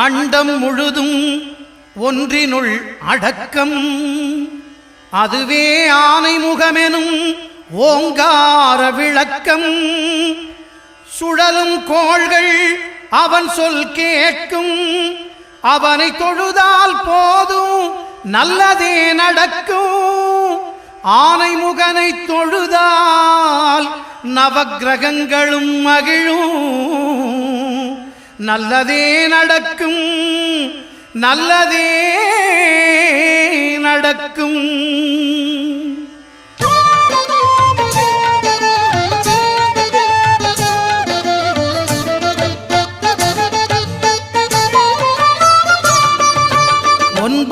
அண்டம் முழுதும் ஒன்றினுள் அடக்கம். அதுவே ஆனைமுகமெனும் ஓங்கார விளக்கம். சுழலும் கோள்கள் அவன் சொல் கேட்கும். அவனை தொழுதால் போதும் நல்லதே நடக்கும். ஆனைமுகனை தொழுதால் நவக்கிரகங்களும் மகிழும். நல்லதே நடக்கும், நல்லதே